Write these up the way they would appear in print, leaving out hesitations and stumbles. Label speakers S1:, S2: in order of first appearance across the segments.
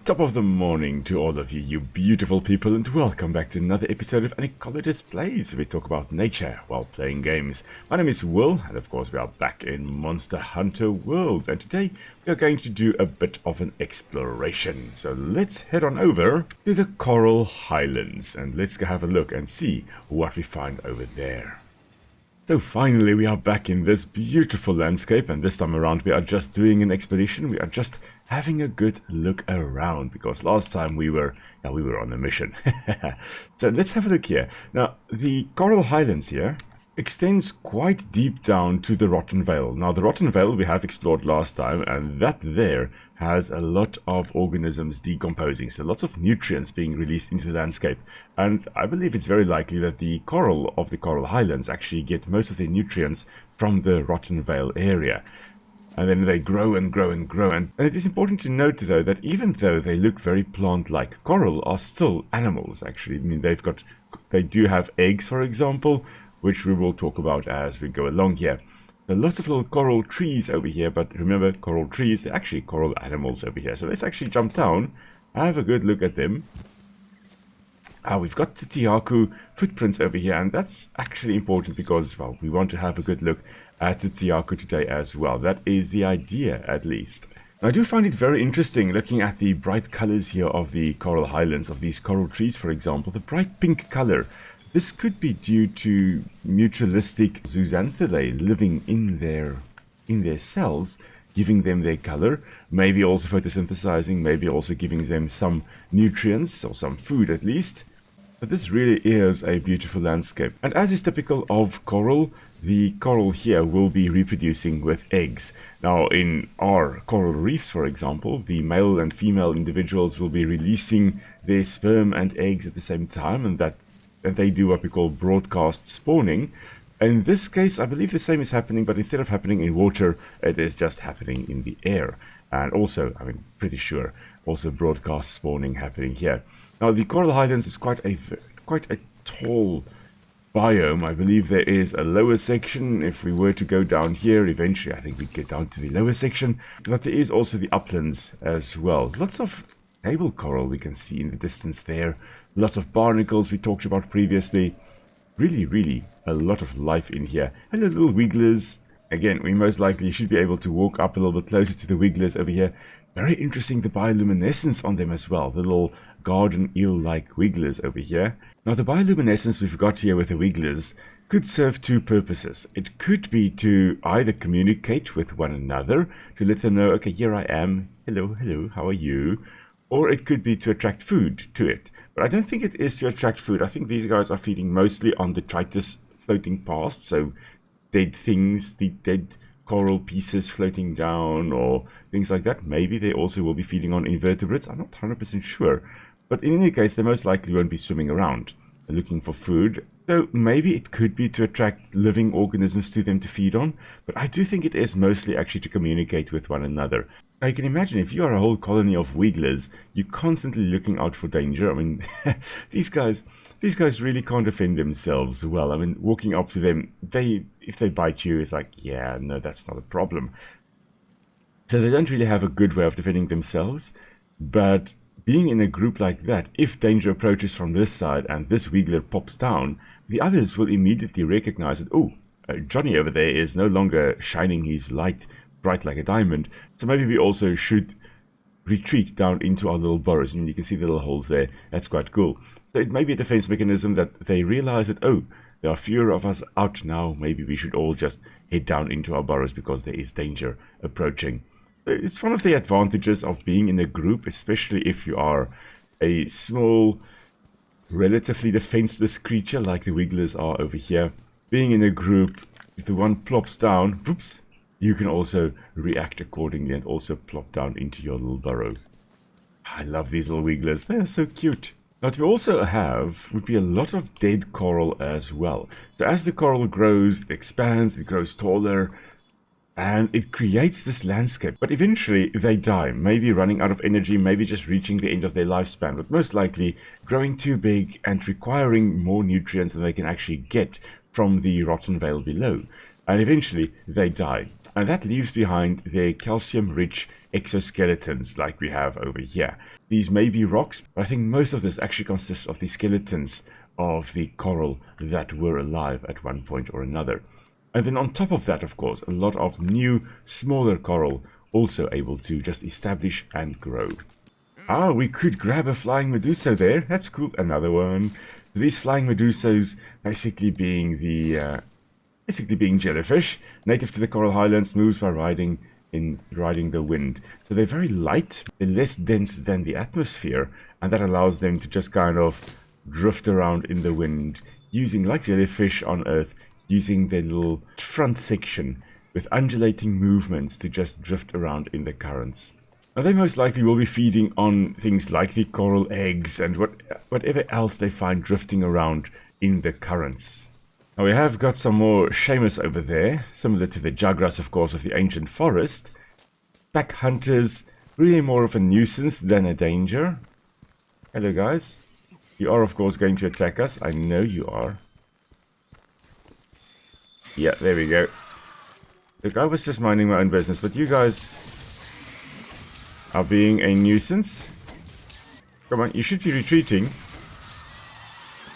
S1: Top of the morning to all of you, you beautiful people, and welcome back to another episode of An Ecologist Plays, where we talk about nature while playing games. My name is Will, and of course we are back in Monster Hunter World, and today we are going to do a bit of an exploration. So let's head on over to the Coral Highlands, and let's go have a look and see what we find over there. So finally we are back in this beautiful landscape, and this time around we are just doing an expedition. We are just having a good look around, because last time we were on a mission. So let's have a look here. Now the Coral Highlands here extends quite deep down to the Rotten Vale. Now the Rotten Vale we have explored last time, and that there has a lot of organisms decomposing, so lots of nutrients being released into the landscape. And I believe it's very likely that the coral of the Coral Highlands actually get most of their nutrients from the Rotten Vale area. And then they grow and grow and grow. And it is important to note, though, that even though they look very plant-like, coral are still animals, actually. I mean, they do have eggs, for example, which we will talk about as we go along here. There are lots of little coral trees over here, but remember, coral trees, they're actually coral animals over here. So let's actually jump down, have a good look at them. We've got Tzitzi-Ya-Ku footprints over here, and that's actually important because, well, we want to have a good look at Tzitzi-Ya-Ku today as well. That is the idea, at least. I do find it very interesting looking at the bright colors here of the Coral Highlands, of these coral trees, for example. The bright pink color. This could be due to mutualistic zooxanthellae living in their cells, giving them their color, maybe also photosynthesizing, maybe also giving them some nutrients, or some food at least. But this really is a beautiful landscape. And as is typical of coral, the coral here will be reproducing with eggs. Now in our coral reefs, for example, the male and female individuals will be releasing their sperm and eggs at the same time, and they do what we call broadcast spawning. In this case, I believe the same is happening, but instead of happening in water, it is just happening in the air. And also, I'm pretty sure, also broadcast spawning happening here. Now, the Coral Highlands is quite a tall biome. I believe there is a lower section. If we were to go down here, eventually I think we'd get down to the lower section. But there is also the uplands as well. Lots of table coral we can see in the distance there. Lots of barnacles we talked about previously. Really a lot of life in here. And the little wigglers. Again, we most likely should be able to walk up a little bit closer to the wigglers over here. Very interesting, the bioluminescence on them as well. The little garden eel-like wigglers over here. Now the bioluminescence we've got here with the wigglers could serve two purposes. It could be to either communicate with one another, to let them know, okay, here I am. Hello, how are you? Or it could be to attract food to it. But I don't think it is to attract food. I think these guys are feeding mostly on detritus floating past, so dead things, the dead coral pieces floating down or things like that. Maybe they also will be feeding on invertebrates. I'm not 100% sure. But in any case, they most likely won't be swimming around looking for food. So maybe it could be to attract living organisms to them to feed on. But I do think it is mostly actually to communicate with one another. Now you can imagine if you are a whole colony of wigglers, you're constantly looking out for danger. I mean, these guys really can't defend themselves well. I mean, walking up to them, if they bite you, it's like, yeah, no, that's not a problem. So they don't really have a good way of defending themselves. But being in a group like that, if danger approaches from this side and this wiggler pops down, the others will immediately recognize that, oh, Johnny over there is no longer shining his light bright like a diamond, so maybe we also should retreat down into our little burrows. I mean, you can see the little holes there. That's quite cool. So it may be a defense mechanism that they realize that, oh, there are fewer of us out now. Maybe we should all just head down into our burrows because there is danger approaching. It's one of the advantages of being in a group, especially if you are a small, relatively defenseless creature like the wigglers are over here. Being in a group, if the one plops down, whoops, you can also react accordingly and also plop down into your little burrow. I love these little wigglers. They are so cute. Now, what we also have would be a lot of dead coral as well. So as the coral grows, it expands, it grows taller, and it creates this landscape. But eventually they die, maybe running out of energy, maybe just reaching the end of their lifespan, but most likely growing too big and requiring more nutrients than they can actually get from the Rotten Vale below. And eventually they die. And that leaves behind their calcium-rich exoskeletons like we have over here. These may be rocks, but I think most of this actually consists of the skeletons of the coral that were alive at one point or another. And then on top of that, of course, a lot of new, smaller coral also able to just establish and grow. Ah, we could grab a flying medusa there. That's cool. Another one. These flying medusas basically being the jellyfish, native to the Coral Highlands, moves by riding the wind. So they're very light, they're less dense than the atmosphere, and that allows them to just kind of drift around in the wind, using, like jellyfish on Earth, using their little front section with undulating movements to just drift around in the currents. Now they most likely will be feeding on things like the coral eggs and whatever else they find drifting around in the currents. Now we have got some more Seamus over there, similar to the Jugras, of course, of the ancient forest. Pack hunters, really more of a nuisance than a danger. Hello guys. You are, of course, going to attack us. I know you are. Yeah, there we go. Look, I was just minding my own business, but you guys are being a nuisance. Come on, you should be retreating.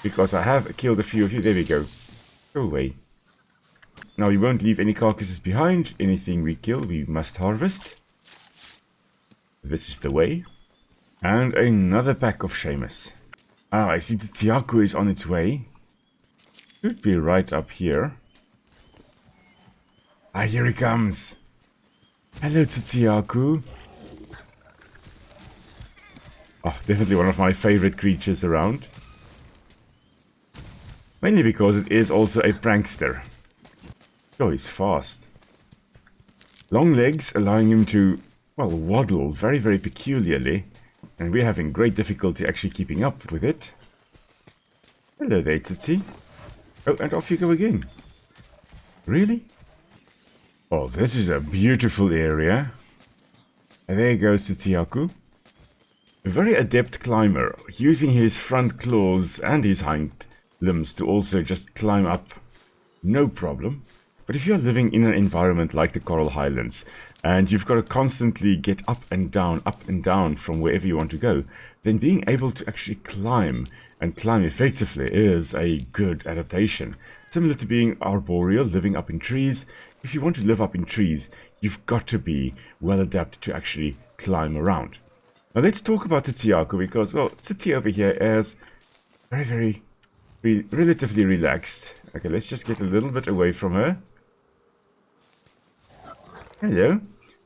S1: Because I have killed a few of you. There we go. Go away. Now we won't leave any carcasses behind. Anything we kill, we must harvest. This is the way. And another pack of Seamus. Ah, I see the Tzitzi-Ya-Ku is on its way. Should be right up here. Ah, here he comes. Hello, Tzitzi-Ya-Ku. Oh, definitely one of my favorite creatures around. Mainly because it is also a prankster. Oh, he's fast. Long legs allowing him to, well, waddle very, very peculiarly. And we're having great difficulty actually keeping up with it. Hello there, Tzitzi. Oh, and off you go again. Really? Oh, this is a beautiful area. And there goes Tzitzi-Ya-Ku. A very adept climber, using his front claws and his hind limbs to also just climb up. No problem. But if you're living in an environment like the Coral Highlands, and you've got to constantly get up and down from wherever you want to go, then being able to actually climb, and climb effectively, is a good adaptation. Similar to being arboreal, living up in trees. If you want to live up in trees, you've got to be well adapted to actually climb around. Now let's talk about Tzitzi-Ya-Ku, because, well, Tzitzi over here is very, very relatively relaxed. Okay, let's just get a little bit away from her. Hello.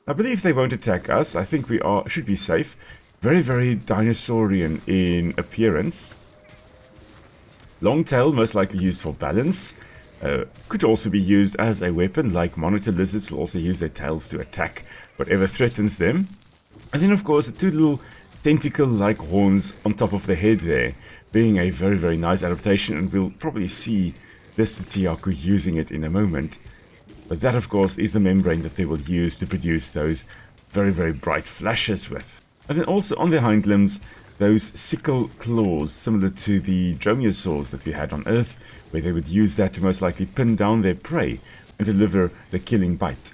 S1: I believe they won't attack us. I think we should be safe. Very, very dinosaurian in appearance. Long tail, most likely used for balance. Could also be used as a weapon, like monitor lizards will also use their tails to attack whatever threatens them. And then, of course, the two little tentacle-like horns on top of the head there, being a very, very nice adaptation, and we'll probably see this Tzitzi-Ya-Ku using it in a moment. But that, of course, is the membrane that they will use to produce those very, very bright flashes with. And then also on their hind limbs, those sickle claws, similar to the dromaeosaurs that we had on Earth, where they would use that to most likely pin down their prey and deliver the killing bite.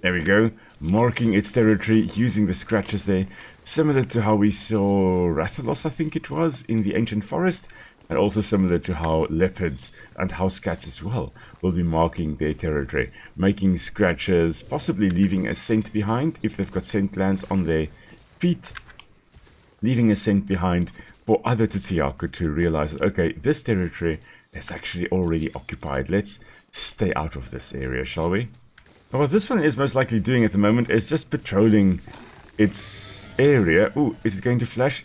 S1: There we go, marking its territory using the scratches there, similar to how we saw Rathalos, I think it was, in the ancient forest. And also similar to how leopards and house cats as well will be marking their territory, making scratches, possibly leaving a scent behind if they've got scent glands on their feet, leaving a scent behind for other Tzitzi-Ya-Ku to realize, okay, this territory is actually already occupied. Let's stay out of this area, shall we? Now, what this one is most likely doing at the moment is just patrolling its area. Ooh, is it going to flash?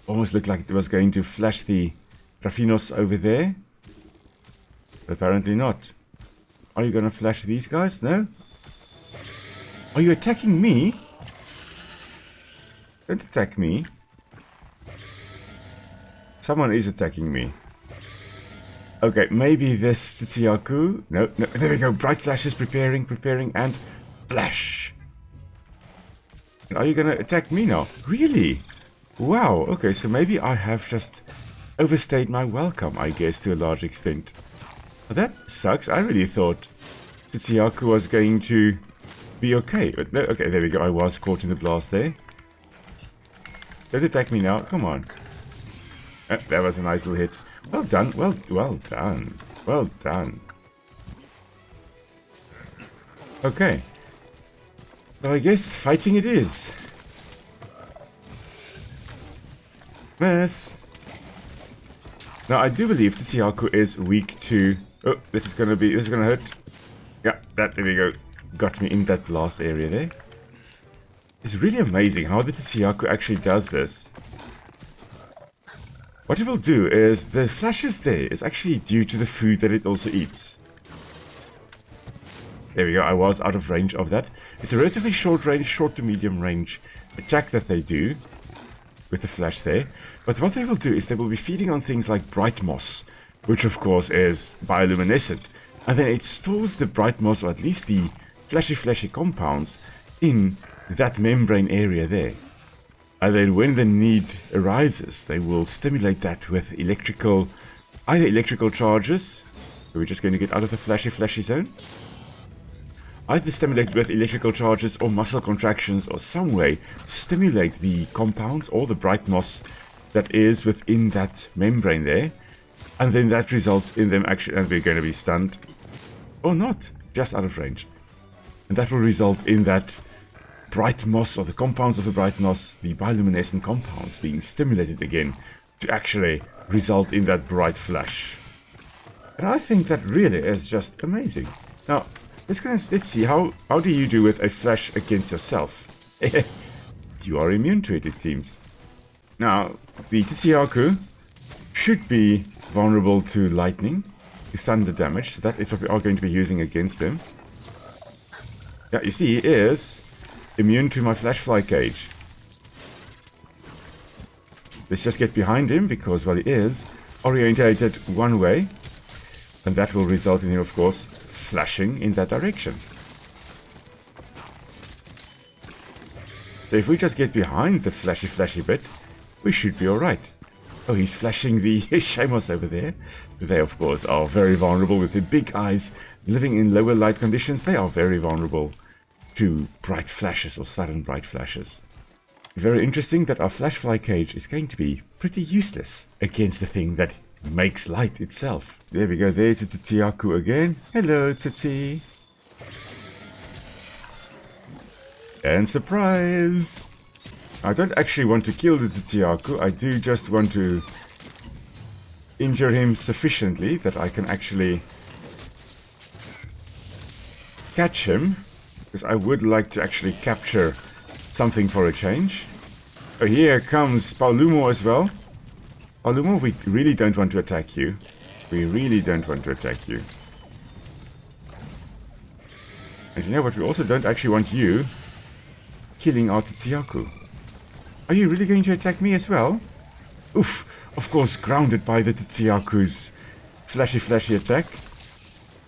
S1: Almost looked like it was going to flash the Raffinos over there. Apparently not. Are you gonna flash these guys? No? Are you attacking me? Don't attack me. Someone is attacking me. Okay, maybe this Tzitzi-Ya-Ku. No, there we go. Bright flashes, preparing, and flash. Are you gonna attack me now? Really? Wow, okay, so maybe I have just overstayed my welcome, I guess, to a large extent. Well, that sucks. I really thought Tzitzi-Ya-Ku was going to be okay. But no, okay, there we go. I was caught in the blast there. Don't attack me now. Come on. That was a nice little hit. Well done. Well done. Well done. Okay. So I guess fighting it is. Miss. Now I do believe Tzitzi-Ya-Ku is weak to... Oh, this is gonna hurt. Yeah, there we go. Got me in that last area there. It's really amazing how the Tzitzi-Ya-Ku actually does this. What it will do is, the flashes there is actually due to the food that it also eats. There we go, I was out of range of that. It's a relatively short range, short to medium range attack that they do with the flash there. But what they will do is they will be feeding on things like bright moss, which of course is bioluminescent. And then it stores the bright moss, or at least the flashy compounds, in that membrane area there. And then when the need arises, they will stimulate that with either electrical charges, so we're just going to get out of the flashy zone. Either stimulate with electrical charges or muscle contractions, or some way stimulate the compounds or the bright moss that is within that membrane there. And then that results in them actually, and we're going to be stunned. Or not, just out of range. And that will result in that bright moss, or the compounds of the bright moss, the bioluminescent compounds, being stimulated again to actually result in that bright flash. And I think that really is just amazing. Now, let's see, how do you do with a flash against yourself? You are immune to it, it seems. Now, the Tzitzi-Ya-Ku should be vulnerable to lightning, to thunder damage, so that is what we are going to be using against them. Yeah, you see, he is immune to my flash-fly cage. Let's just get behind him, because, well, he is orientated one way, and that will result in him, of course, flashing in that direction. So if we just get behind the flashy bit, we should be alright. Oh, he's flashing the Shamos over there. They, of course, are very vulnerable with their big eyes. Living in lower light conditions, they are very vulnerable to bright flashes or sudden bright flashes. Very interesting that our flash-fly cage is going to be pretty useless against the thing that makes light itself. There we go, there's the Tzitzi-Ya-Ku again. Hello, Tzitzi. And surprise! I don't actually want to kill the Tzitzi-Ya-Ku, I do just want to injure him sufficiently that I can actually catch him, because I would like to actually capture something for a change. Oh, here comes Paulumo as well. Paulumo, we really don't want to attack you. We really don't want to attack you. And you know what, we also don't actually want you killing our Tzitzi-Ya-Ku. Are you really going to attack me as well? Oof, of course, grounded by the Tzitzi-Ya-Ku's flashy attack.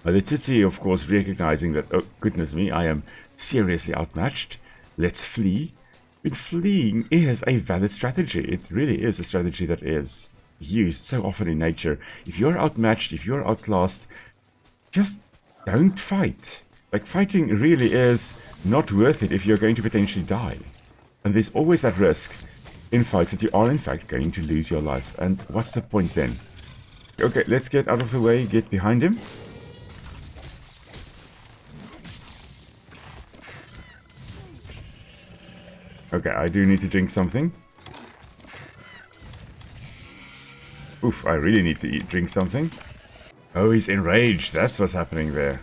S1: The Tzitzi, of course, recognizing that, oh goodness me, I am seriously outmatched. Let's flee. But fleeing is a valid strategy. It really is a strategy that is used so often in nature. If you're outmatched, if you're outclassed, just don't fight. Like, fighting really is not worth it if you're going to potentially die. And there's always that risk in fights that you are in fact going to lose your life. And what's the point then? Okay, let's get out of the way, get behind him. Okay, I do need to drink something. Oof, I really need to drink something. Oh, he's enraged. That's what's happening there.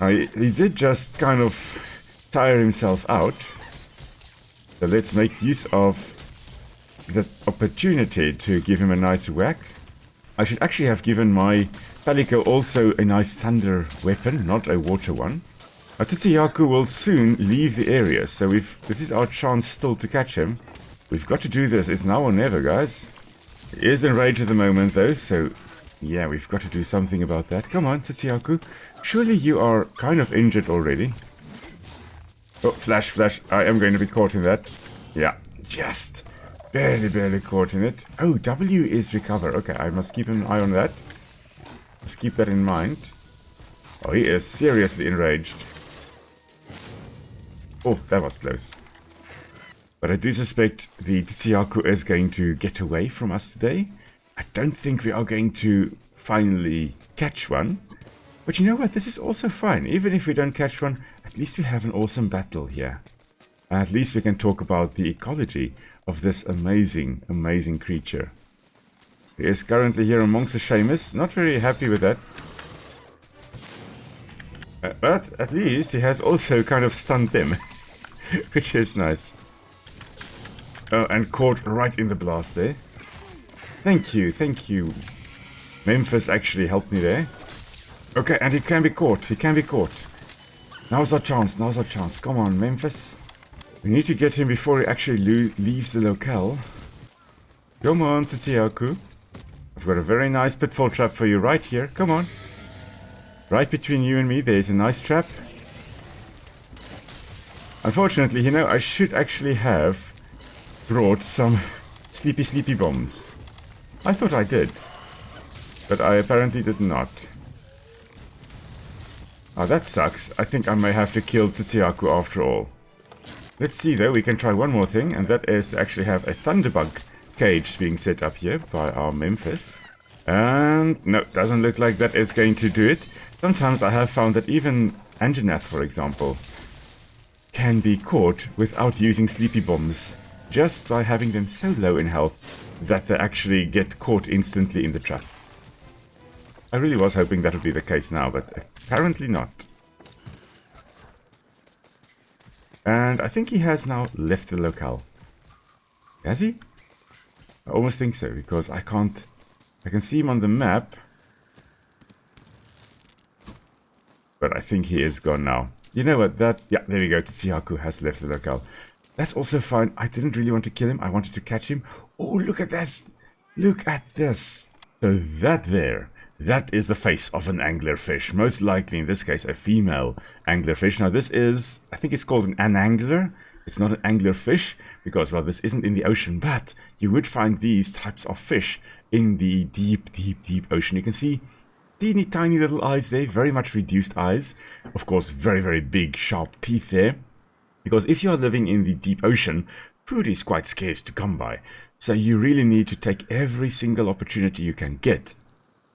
S1: He did just kind of tire himself out. So let's make use of the opportunity to give him a nice whack. I should actually have given my Palico also a nice thunder weapon, not a water one. Tzitzi-Ya-Ku will soon leave the area, so if this is our chance still to catch him, we've got to do this. It's now or never, guys. He is enraged at the moment, though, so yeah, we've got to do something about that. Come on, Tzitzi-Ya-Ku. Surely you are kind of injured already. Oh, flash. I am going to be caught in that. Yeah, just barely caught in it. Oh, W is recover. Okay, I must keep an eye on that. Let's keep that in mind. Oh, he is seriously enraged. Oh, that was close. But I do suspect the Tzitzi-Ya-Ku is going to get away from us today. I don't think we are going to finally catch one. But you know what? This is also fine. Even if we don't catch one, at least we have an awesome battle here. And at least we can talk about the ecology of this amazing, amazing creature. He is currently here amongst the Seamus. Not very happy with that. But at least he has also kind of stunned them. Which is nice. Oh, and caught right in the blast there. Thank you, thank you. Memphis actually helped me there. Okay, and he can be caught, he can be caught. Now's our chance, now's our chance. Come on, Memphis. We need to get him before he actually leaves the locale. Come on, Tzitzi-Ya-Ku. I've got a very nice pitfall trap for you right here. Come on. Right between you and me, there's a nice trap. Unfortunately, you know, I should actually have brought some sleepy bombs. I thought I did, but I apparently did not. Oh, that sucks. I think I may have to kill Tzitzi-Ya-Ku after all. Let's see though, we can try one more thing, and that is to actually have a thunderbug cage being set up here by our Memphis. And no, doesn't look like that is going to do it. Sometimes I have found that even Anjanath, for example, can be caught without using sleepy bombs, just by having them so low in health that they actually get caught instantly in the trap. I really was hoping that would be the case now, but apparently not. And I think he has now left the locale. Has he? I almost think so, because I can see him on the map, but I think he is gone now. You know what, yeah, there we go, Tzitzi-Ya-Ku has left the locale. That's also fine. I didn't really want to kill him, I wanted to catch him. Oh, look at this! Look at this! So that is the face of an anglerfish. Most likely, in this case, a female anglerfish. Now this is, I think it's called an anangler. It's not an anglerfish, because, well, this isn't in the ocean, but you would find these types of fish in the deep ocean. You can see teeny tiny little eyes there, very much reduced eyes. Of course, very big sharp teeth there. Because if you are living in the deep ocean, food is quite scarce to come by. So you really need to take every single opportunity you can get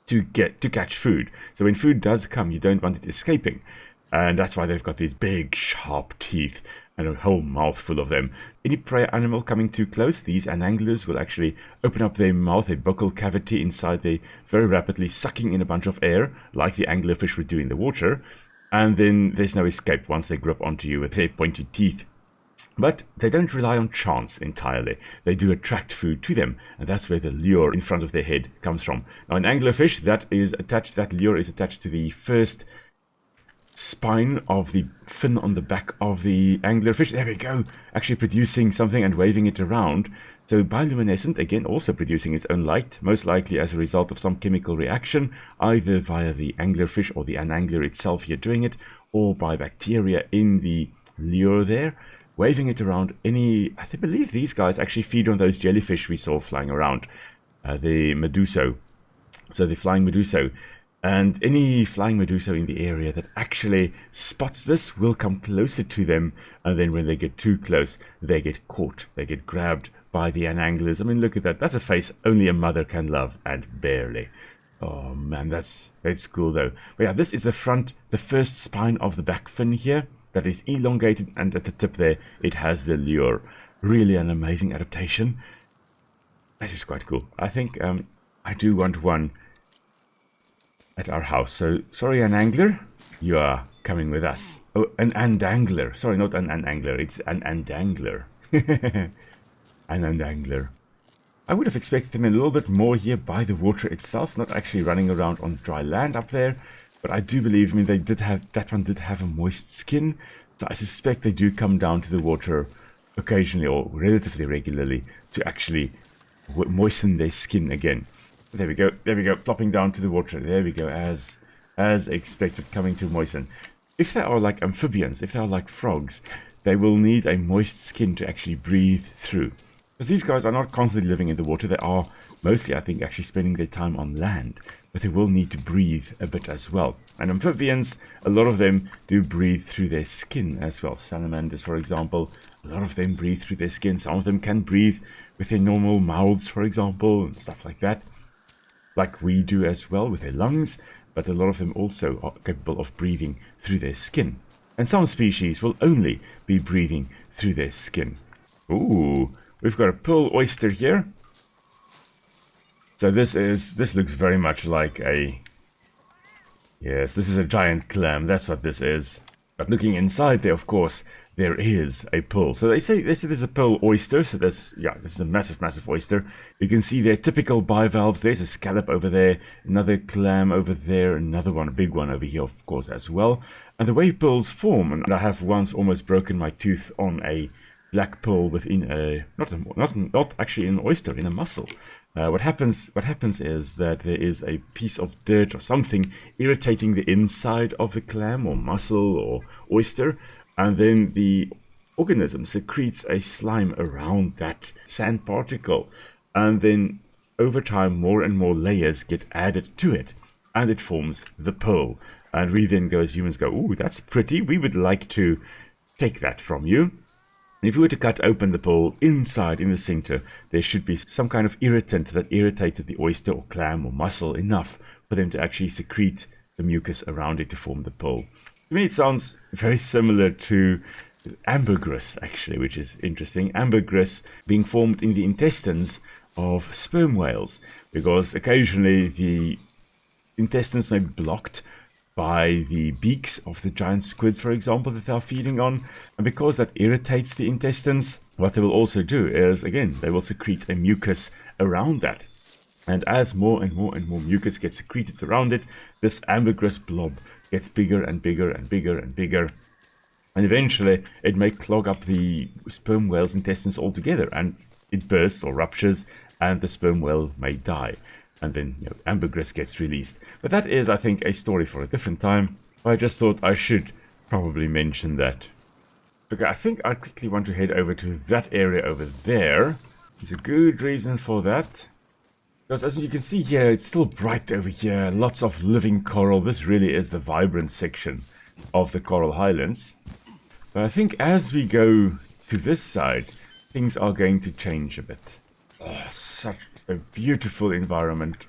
S1: to catch food. So when food does come, you don't want it escaping. And that's why they've got these big sharp teeth and a whole mouth full of them. Any prey animal coming too close, these ananglers will actually open up their mouth, a buccal cavity inside there, very rapidly sucking in a bunch of air, like the anglerfish would do in the water. And then there's no escape once they grip onto you with their pointed teeth. But they don't rely on chance entirely. They do attract food to them, and that's where the lure in front of their head comes from. Now, an anglerfish, that lure is attached to the first spine of the fin on the back of the anglerfish. There we go, actually producing something and waving it around. So bioluminescent, again, also producing its own light, most likely as a result of some chemical reaction, either via the anglerfish or the anangler itself here doing it, or by bacteria in the lure there, waving it around. I believe these guys actually feed on those jellyfish we saw flying around, the meduso, so the flying meduso. And any flying meduso in the area that actually spots this will come closer to them, and then when they get too close, they get caught, they get grabbed by the ananglers. I mean, look at that. That's a face only a mother can love, and barely. Oh man, that's cool though. But yeah, this is the first spine of the back fin here that is elongated, and at the tip there, it has the lure. Really an amazing adaptation. This is quite cool. I think I do want one at our house. So, sorry, an angler, you are coming with us. Oh, an andangler. Sorry, not an angler. It's an andangler. An andangler. I would have expected them a little bit more here by the water itself, not actually running around on dry land up there. But I do believe, that one did have a moist skin. So I suspect they do come down to the water occasionally or relatively regularly to actually moisten their skin again. There we go, plopping down to the water. There we go, as expected, coming to moisten. If they are like amphibians, if they are like frogs, they will need a moist skin to actually breathe through. Because these guys are not constantly living in the water, they are mostly, I think, actually spending their time on land. but they will need to breathe a bit as well. And amphibians, a lot of them do breathe through their skin as well. Salamanders, for example, a lot of them breathe through their skin. Some of them can breathe with their normal mouths, for example, and stuff like that, like we do as well with their lungs, but a lot of them also are capable of breathing through their skin. And some species will only be breathing through their skin. Ooh, we've got a pearl oyster here. So this looks very much like a... Yes, this is a giant clam, that's what this is. But looking inside there, of course, there is a pearl. So they say there's a pearl oyster, so this is a massive, massive oyster. You can see their typical bivalves. There's a scallop over there, another clam over there, another one, a big one over here, of course, as well. And the way pearls form, and I have once almost broken my tooth on a black pearl within a, not actually an oyster, in a mussel. What happens is that there is a piece of dirt or something irritating the inside of the clam or mussel or oyster, and then the organism secretes a slime around that sand particle, and then over time more and more layers get added to it, and it forms the pearl. And we then go, as humans go, ooh, that's pretty, we would like to take that from you. And if we were to cut open the pearl, inside, in the center, there should be some kind of irritant that irritated the oyster or clam or mussel enough for them to actually secrete the mucus around it to form the pearl. To me, it sounds very similar to ambergris, actually, which is interesting. Ambergris being formed in the intestines of sperm whales, because occasionally the intestines may be blocked by the beaks of the giant squids, for example, that they are feeding on. And because that irritates the intestines, what they will also do is, again, they will secrete a mucus around that. And as more and more and more mucus gets secreted around it, this ambergris blob gets bigger and bigger and bigger and bigger. And eventually, it may clog up the sperm whale's intestines altogether, and it bursts or ruptures, and the sperm whale may die. And then, ambergris gets released. But that is, I think, a story for a different time. I just thought I should probably mention that. Okay, I think I quickly want to head over to that area over there. There's a good reason for that. Because as you can see here, it's still bright over here. Lots of living coral. This really is the vibrant section of the Coral Highlands. But I think as we go to this side, things are going to change a bit. Oh, such a beautiful environment.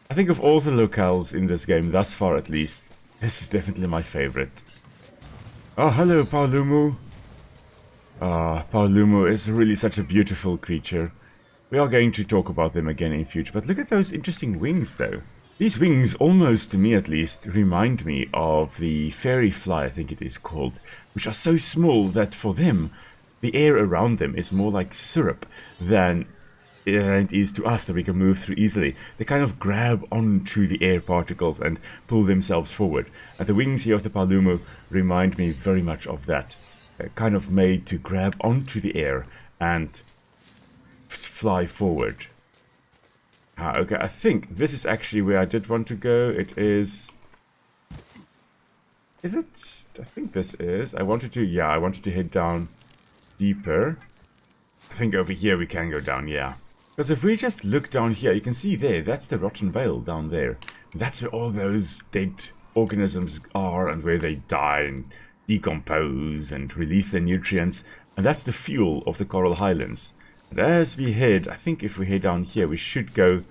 S1: I think of all the locales in this game, thus far at least, this is definitely my favorite. Oh, hello, Paolumu. Paolumu is really such a beautiful creature. We are going to talk about them again in future, but look at those interesting wings, though. These wings, almost to me at least, remind me of the fairy fly, I think it is called, which are so small that for them, the air around them is more like syrup than it is to us that we can move through easily. They kind of grab onto the air particles and pull themselves forward. And the wings here of the Paolumu remind me very much of that. Kind of made to grab onto the air and fly forward. Okay, I think this is actually where I did want to go. It is... Is it? I think this is. I wanted to head down deeper. I think over here we can go down, yeah. Because if we just look down here, you can see there, that's the Rotten Vale down there. That's where all those dead organisms are and where they die and decompose and release their nutrients. And that's the fuel of the Coral Highlands. And as we head, I think if we head down here, we should go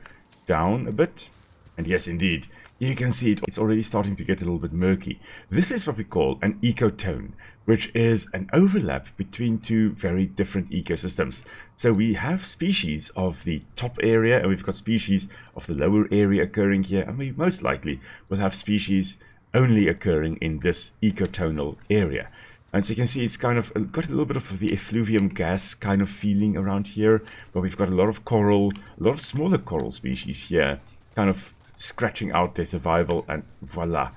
S1: down a bit. And yes, indeed, you can see it's already starting to get a little bit murky. This is what we call an ecotone, which is an overlap between two very different ecosystems. So we have species of the top area, and we've got species of the lower area occurring here, and we most likely will have species only occurring in this ecotonal area. And so you can see it's kind of got a little bit of the effluvium gas kind of feeling around here, but we've got a lot of coral, a lot of smaller coral species here, kind of scratching out their survival, and voila.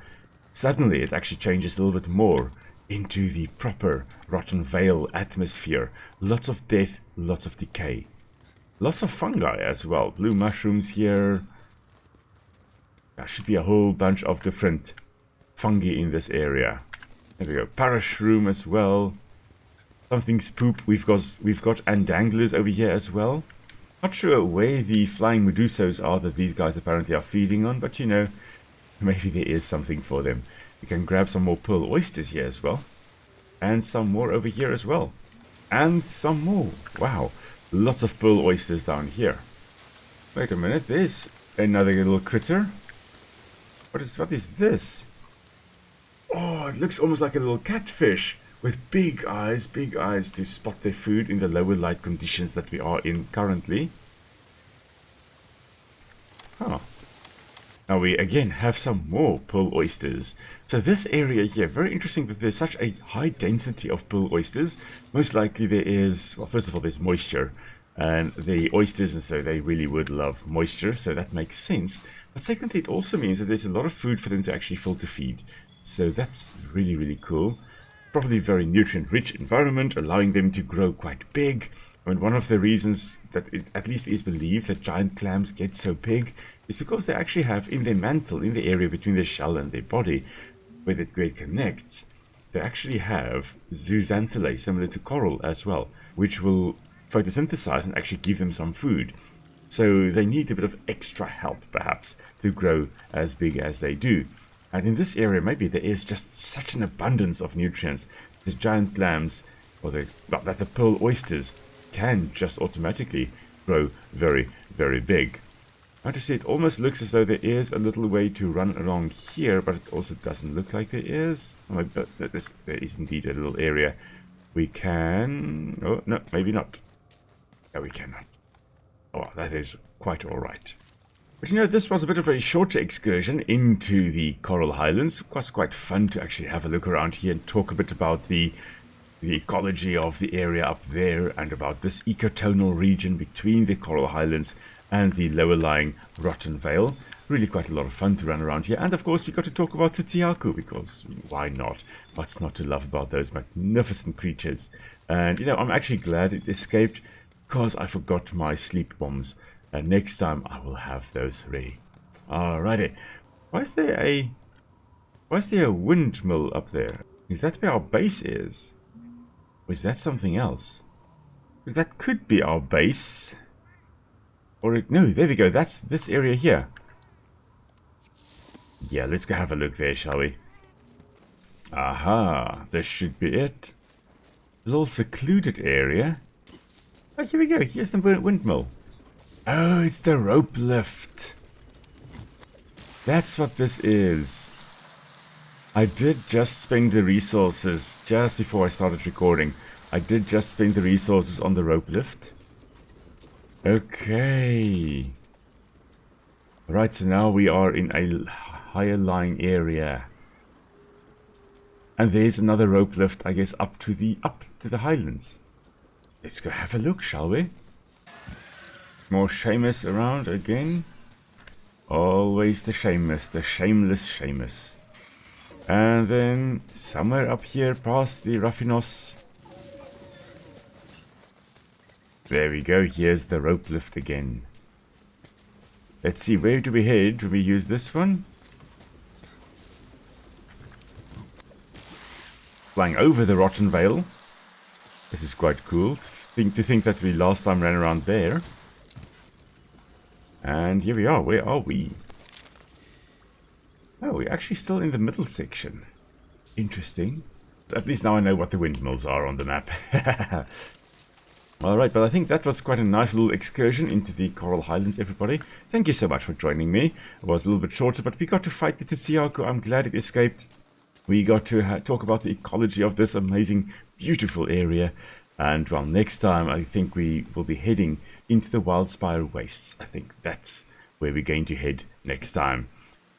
S1: Suddenly it actually changes a little bit more into the proper Rotten Vale atmosphere. Lots of death, lots of decay. Lots of fungi as well. Blue mushrooms here. There should be a whole bunch of different fungi in this area. There we go. Parashroom as well. Something's poop. We've got andanglers over here as well. Not sure where the flying medusos are that these guys apparently are feeding on, but you know, maybe there is something for them. We can grab some more pearl oysters here as well. And some more over here as well. And some more. Wow. Lots of pearl oysters down here. Wait a minute. There's another little critter. What is this? Oh, it looks almost like a little catfish. With big eyes to spot their food in the lower light conditions that we are in currently. Oh. Now we again have some more pearl oysters. So this area here, very interesting that there's such a high density of pearl oysters. Most likely there is, well, first of all, there's moisture. And the oysters, and so they really would love moisture, so that makes sense. But secondly, it also means that there's a lot of food for them to actually filter feed. So that's really, really cool. Probably very nutrient-rich environment, allowing them to grow quite big. I mean, one of the reasons that it at least is believed that giant clams get so big is because they actually have in their mantle, in the area between their shell and their body, where it connects, they actually have zooxanthellae, similar to coral as well, which will photosynthesize and actually give them some food. So they need a bit of extra help, perhaps, to grow as big as they do. And in this area, maybe there is just such an abundance of nutrients. The giant clams, or that the pearl oysters, can just automatically grow very, very big. Now to see, it almost looks as though there is a little way to run along here, but it also doesn't look like there is. Oh, there is indeed a little area. We can... Oh, no, maybe not. No, we cannot. Oh, that is quite alright. But you know, this was a bit of a shorter excursion into the Coral Highlands. It was quite fun to actually have a look around here and talk a bit about the ecology of the area up there and about this ecotonal region between the Coral Highlands and the lower lying Rotten Vale. Really quite a lot of fun to run around here. And of course we got to talk about Tzitzi-Ya-Ku, because why not? What's not to love about those magnificent creatures? And you know, I'm actually glad it escaped because I forgot my sleep bombs. And next time I will have those ready. Alrighty. Why is there a windmill up there? Is that where our base is? Or is that something else? That could be our base. Or no, there we go. That's this area here. Yeah, let's go have a look there, shall we? Aha, this should be it. A little secluded area. Oh, here we go. Here's the windmill. Oh, it's the rope lift. That's what this is. I did just spend the resources just before I started recording. I did just spend the resources on the rope lift. Okay. Right, so now we are in a higher lying area. And there's another rope lift, I guess, up to the highlands. Let's go have a look, shall we? More Seamus around again. Always the Seamus, the shameless Seamus. And then somewhere up here past the Raffinos. There we go, here's the rope lift again. Let's see, where do we head? Do we use this one? Flying over the Rotten Vale. This is quite cool. To think that we last time ran around there. And here we are. Where are we? Oh, we're actually still in the middle section. Interesting. At least now I know what the windmills are on the map. Alright, but I think that was quite a nice little excursion into the Coral Highlands, everybody. Thank you so much for joining me. It was a little bit shorter, but we got to fight the Tzitzi-Ya-Ku. I'm glad it escaped. We got to talk about the ecology of this amazing, beautiful area. And, well, next time I think we will be heading into the Wildspire Wastes. I think that's where we're going to head next time.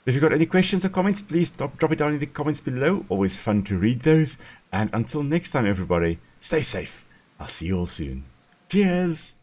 S1: If you've got any questions or comments, please drop it down in the comments below. Always fun to read those. And until next time, everybody, stay safe. I'll see you all soon. Cheers!